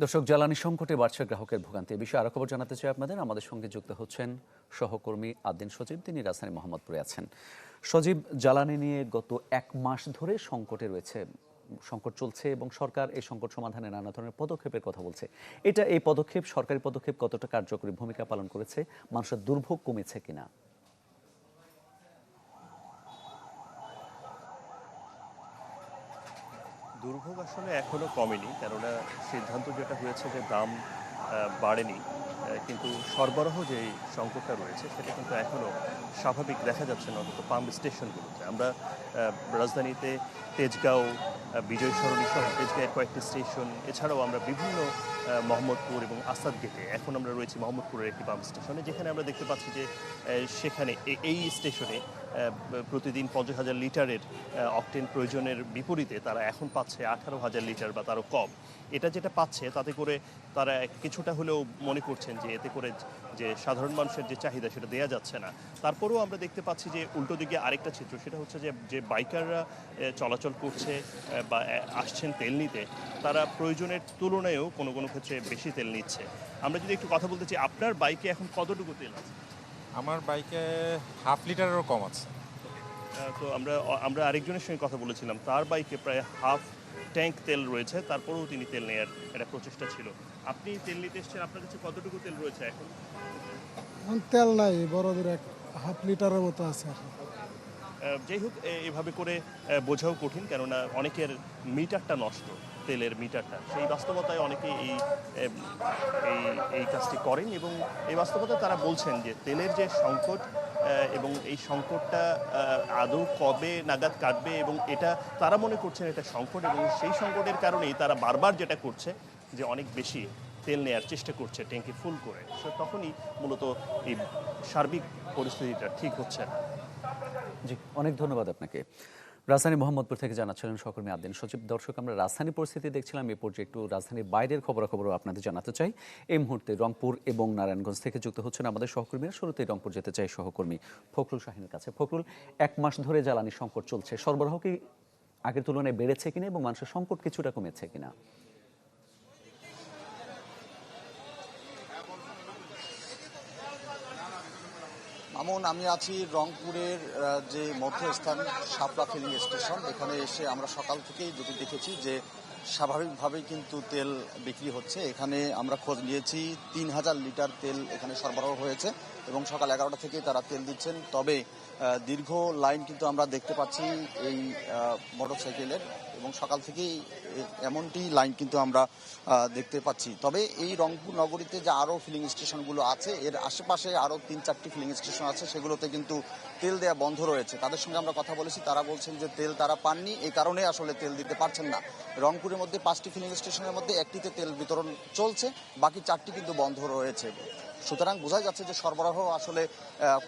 দর্শক, জ্বালানি সংকটে বাড়ছে গ্রাহকের ভোগান্তি। এ বিষয়ে আরো খবর জানাতে চাই আপনাদের। আমাদের সঙ্গে যুক্ত হচ্ছেন সহকর্মী আদ্দিন সজীব, তিনি রাজধানী মোহাম্মদপুরে আছেন। সজীব, জ্বালানি নিয়ে গত 1 মাস ধরে সংকটে রয়েছে, সংকট চলছে এবং সরকার এই সংকট সমাধানে নানা ধরনের পদক্ষেপের কথা বলছে। এই পদক্ষেপ, সরকারি পদক্ষেপ কতটা কার্যকরী ভূমিকা পালন করেছে? মানুষের দুর্ভোগ কমেছে কিনা? দুর্ভোগ আসলে এখনো কমেনি, কেননা সিদ্ধান্ত যেটা হয়েছে যে দাম বাড়েনি, কিন্তু সরবরাহ যে সংকটটা রয়েছে সেটা কিন্তু এখনো স্বাভাবিক দেখা যাচ্ছে না, অন্তত পাম্প স্টেশনগুলোতে। আমরা রাজধানীতে তেজগাঁও, বিজয় সরণি সহ তেজগাঁয়ের কয়েকটি স্টেশন, এছাড়াও আমরা বিভিন্ন মোহাম্মদপুর এবং আসাদ গেটে, এখন আমরা রয়েছি মোহাম্মদপুরের একটি পাম্প স্টেশনে, যেখানে আমরা দেখতে পাচ্ছি যে সেখানে এই স্টেশনে প্রতিদিন 50,000 লিটারের অকটেন প্রয়োজনের বিপরীতে তারা এখন পাচ্ছে 18,000 লিটার বা তারও কম। এটা যেটা পাচ্ছে তাতে করে তারা কিছুটা হলেও মনে করছেন যে এতে করে যে সাধারণ মানুষের যে চাহিদা সেটা দেয়া যাচ্ছে না। তারপরেও আমরা দেখতে পাচ্ছি যে উল্টো দিকে আরেকটা চিত্র, সেটা হচ্ছে যে বাইকাররা চলাচল করছে বা আসছেন তেল নিতে, তারা প্রয়োজনের তুলনায়ও কোনো কোনো ক্ষেত্রে বেশি তেল নিচ্ছে। আমরা যদি একটু কথা বলতে চাই, আপনার বাইকে এখন কতটুকু তেল আছে? আমার বাইকে হাফ লিটারেরও কম আছে। তো আমরা আরেকজনের সঙ্গে কথা বলেছিলাম, তার বাইকে প্রায় হাফ ট্যাঙ্ক তেল রয়েছে, তারপরেও তিনি তেল নেওয়ার একটা প্রচেষ্টা ছিল। আপনি তেল নিতে এসেছেন, আপনার কাছে কতটুকু তেল রয়েছে এখন? এখন তেল নাই, বড়দের হাফ লিটারের মতো আছে আর কি। যাই হোক, এভাবে করে বোঝাও কঠিন, কেননা অনেকের মিটারটা নষ্ট, তেলের মিটারটা, সেই বাস্তবতায় অনেকে এই এই কাজটি করেন এবং এই বাস্তবতায় তারা বলছেন যে তেলের যে সংকট এবং এই সংকটটা আদৌ কবে নাগাদ কাটবে, এবং এটা তারা মনে করছেন এটা সংকট, এবং সেই সংকটের কারণেই তারা বারবার যেটা করছে যে অনেক বেশি তেল নেওয়ার চেষ্টা করছে ট্যাঙ্কি ফুল করে। তখনই মূলত এই সার্বিক পরিস্থিতিটা ঠিক হচ্ছে না। জি, অনেক ধন্যবাদ আপনাকে। রাজধানী মোহাম্মদপুর থেকে জানাচ্ছিলেন সহকর্মী আদ্দিন সজীব। দর্শক, আমরা রাজধানী পরিস্থিতি দেখছিলাম, এই পর্যায়ে একটু রাজধানীর বাইরের খবরাখবরও আপনাদের জানাতে চাই। এই মুহূর্তে রংপুর এবং নারায়ণগঞ্জ থেকে যুক্ত হচ্ছেন আমাদের সহকর্মীরা। শুরুতেই রংপুর যেতে চাই সহকর্মী ফখরুল শাহিনের কাছে। ফখরুল, 1 মাস ধরে জ্বালানি সংকট চলছে, সরবরাহ কি আগের তুলনায় বেড়েছে কিনা এবং মানুষের সংকট কিছুটা কমেছে কিনা? মামুন, আমি আছি রংপুরের যে মধ্যস্থান শাপলা ফিলিং স্টেশন। এখানে এসে আমরা সকাল থেকেই যদি দেখেছি যে স্বাভাবিকভাবেই কিন্তু তেল বিক্রি হচ্ছে। এখানে আমরা খোঁজ নিয়েছি 3,000 লিটার তেল এখানে সরবরাহ হয়েছে এবং সকাল 11টা থেকেই তারা তেল দিচ্ছেন। তবে দীর্ঘ লাইন কিন্তু আমরা দেখতে পাচ্ছি এই মোটরসাইকেলের, এবং সকাল থেকেই এমনটি লাইন কিন্তু আমরা দেখতে পাচ্ছি। তবে এই রংপুর নগরীতে যে আরও ফিলিং স্টেশনগুলো আছে, এর আশেপাশে আরও 3-4টি ফিলিং স্টেশন আছে, সেগুলোতে কিন্তু তেল দেওয়া বন্ধ রয়েছে। তাদের সঙ্গে আমরা কথা বলেছি, তারা বলছেন যে তেল তারা পাননি, এই কারণে আসলে তেল দিতে পারছেন না। রংপুরের মধ্যে 5টি ফিলিং স্টেশনের মধ্যে একটিতে তেল বিতরণ চলছে, বাকি 4টি কিন্তু বন্ধ রয়েছে। সুতরাং বোঝা যাচ্ছে যে সরবরাহ আসলে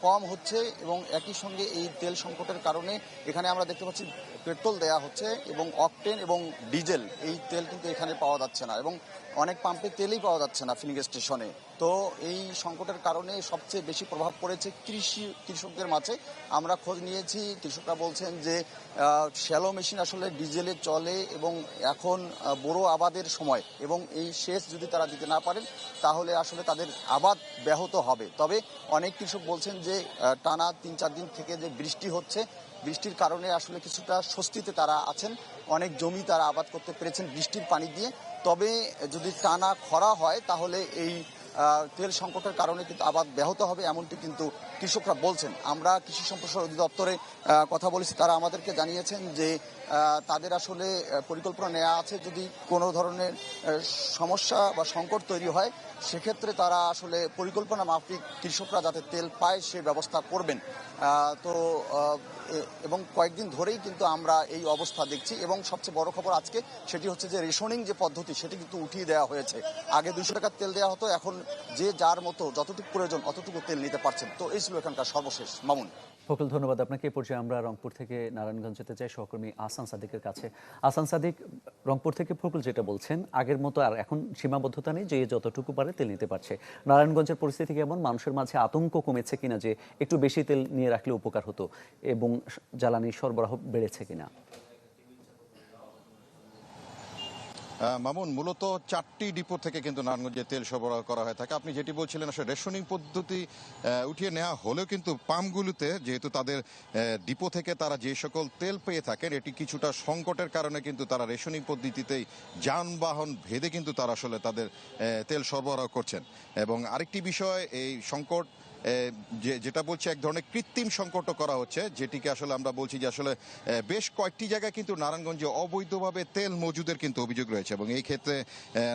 কম হচ্ছে, এবং একই সঙ্গে এই তেল সংকটের কারণে এখানে আমরা দেখতে পাচ্ছি পেট্রোল দেয়া হচ্ছে এবং অকটেন এবং ডিজেল, এই তেল কিন্তু এখানে পাওয়া যাচ্ছে না, এবং অনেক পাম্পে তেলই পাওয়া যাচ্ছে না ফিলিং স্টেশনে। তো এই সংকটের কারণে সবচেয়ে বেশি প্রভাব পড়েছে কৃষকদের মাঝে। আমরা খোঁজ নিয়েছি, কৃষকরা বলছেন যে শ্যালো মেশিন আসলে ডিজেলে চলে, এবং এখন বড় আবাদের সময়, এবং এই সেচ যদি তারা দিতে না পারেন তাহলে আসলে তাদের আবাদ ব্যাহত হবে। তবে অনেক কৃষক বলছেন যে টানা 3-4 দিন থেকে যে বৃষ্টি হচ্ছে, বৃষ্টির কারণে আসলে কিছুটা স্বস্তিতে তারা আছেন। অনেক জমি তারা আবাদ করতে পেরেছেন বৃষ্টির পানি দিয়ে। তবে যদি টানা খরা হয় তাহলে এই তেল সংকটের কারণে কিন্তু আবাদ ব্যাহত হবে, এমনটি কিন্তু কৃষকরা বলছেন। আমরা কৃষি সম্প্রসারণ অধিদপ্তরে কথা বলেছি, তারা আমাদেরকে জানিয়েছেন যে তাদের আসলে পরিকল্পনা নেওয়া আছে, যদি কোনো ধরনের সমস্যা বা সংকট তৈরি হয় সেক্ষেত্রে তারা আসলে পরিকল্পনা মাফিক কৃষকরা যাতে তেল পায় সে ব্যবস্থা করবেন। তো এবং কয়েকদিন ধরেই কিন্তু আমরা এই অবস্থা দেখছি, এবং সবচেয়ে বড় খবর আজকে সেটি হচ্ছে যে রেশনিং যে পদ্ধতি সেটি কিন্তু উঠিয়ে দেওয়া হয়েছে। আগে 200 টাকার তেল দেওয়া হতো, এখন যে যার মতো যতটুকু প্রয়োজন অতটুকু তেল নিতে পারছেন। তো এই ছিল এখানকার সর্বশেষ। মামুন। ফখরুল, ধন্যবাদ আপনাকে। এ পর্যায়ে আমরা রংপুর থেকে নারায়ণগঞ্জ যেতে চাই সহকর্মী আহসান সাদিকের কাছে। আহসান সাদিক, রংপুর থেকে ফখরুল যেটা বলছেন, আগের মতো আর এখন সীমাবদ্ধতা নেই, যে যতটুকু পারে তেল নিতে পারছে। নারায়ণগঞ্জের পরিস্থিতি কেমন? মানুষের মাঝে আতঙ্ক কমেছে কিনা যে একটু বেশি তেল নিয়ে রাখলে উপকার হতো, এবং জ্বালানি সরবরাহ বেড়েছে কিনা? মামুন, মূলত 4টি ডিপো থেকে কিন্তু নারায়ণগঞ্জে তেল সরবরাহ করা হয়ে থাকে। আপনি যেটি বলছিলেন আসলে রেশনিং পদ্ধতি উঠিয়ে নেওয়া হলেও কিন্তু পাম্পগুলোতে যেহেতু তাদের ডিপো থেকে তারা যে সকল তেল পেয়ে থাকেন, এটি কিছুটা সংকটের কারণে কিন্তু তারা রেশনিং পদ্ধতিতেই যানবাহন ভেদে কিন্তু তারা আসলে তাদের তেল সরবরাহ করছেন। এবং আরেকটি বিষয়, এই সংকট যেটা বলছে এক ধরনের কৃত্রিম সংকটও করা হচ্ছে, যেটিকে আসলে আমরা বলছি যে আসলে বেশ কয়েকটি জায়গায় কিন্তু নারায়ণগঞ্জে অবৈধভাবে তেল মজুদের কিন্তু অভিযোগ রয়েছে। এবং এই ক্ষেত্রে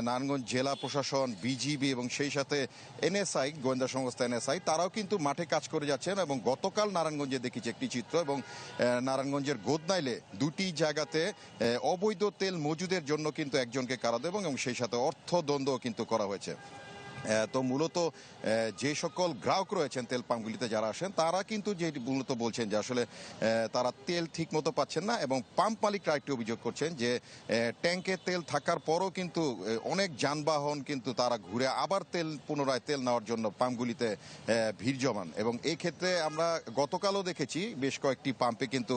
নারায়ণগঞ্জ জেলা প্রশাসন, বিজিবি এবং সেই সাথে এনএসআই, গোয়েন্দা সংস্থা এনএসআই, তারাও কিন্তু মাঠে কাজ করে যাচ্ছেন। এবং গতকাল নারায়ণগঞ্জে দেখেছি একটি চিত্র, এবং নারায়ণগঞ্জের গোদনাইলে 2টি জায়গাতে অবৈধ তেল মজুদের জন্য কিন্তু একজনকে কারাদণ্ড এবং সেই সাথে অর্থদণ্ডও কিন্তু করা হয়েছে। তো মূলত যে সকল গ্রাহক রয়েছেন তেল পাম্পগুলিতে যারা আসেন, তারা কিন্তু যে মূলত বলছেন যে আসলে তারা তেল ঠিক মতো পাচ্ছেন না। এবং পাম্প মালিকরা একটি অভিযোগ করছেন যে ট্যাঙ্কে তেল থাকার পরও কিন্তু অনেক যানবাহন কিন্তু তারা ঘুরে আবার পুনরায় তেল নেওয়ার জন্য পাম্পগুলিতে ভিড় জমান। এবং এই ক্ষেত্রে আমরা গতকালও দেখেছি বেশ কয়েকটি পাম্পে কিন্তু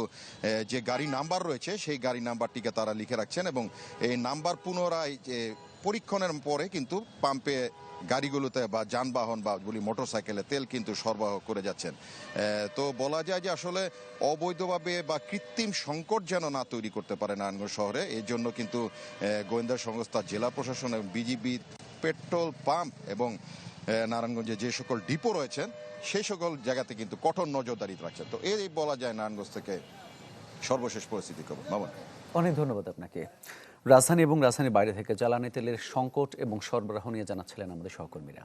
যে গাড়ি নাম্বার রয়েছে সেই গাড়ি নাম্বারটিকে তারা লিখে রাখছেন, এবং এই নাম্বার পুনরায় পরীক্ষণের পরে কিন্তু পাম্পে গাড়িগুলোতে বা যানবাহন বা বলি মোটরসাইকেলে তেল কিন্তু সরবরাহ করে যাচ্ছেন। তো বলা যায় যে আসলে অবৈধভাবে বা কৃত্রিম সংকট যেন না তৈরি করতে পারে নারায়ণগঞ্জ শহরে, এর জন্য কিন্তু গোয়েন্দা সংস্থা, জেলা প্রশাসন এবং বিজিবি পেট্রোল পাম্প এবং নারায়ণগঞ্জে যে সকল ডিপো রয়েছেন সেই সকল জায়গাতে কিন্তু কঠোর নজরদারি রাখছেন। তো এই বলা যায় নারায়ণগঞ্জ থেকে সর্বশেষ পরিস্থিতি খবর। মামুন, অনেক ধন্যবাদ আপনাকে। রাজধানী এবং রাজধানীর বাইরে থেকে জ্বালানি তেলের সংকট এবং সরবরাহ নিয়ে জানাচ্ছিলেন আমাদের সহকর্মীরা।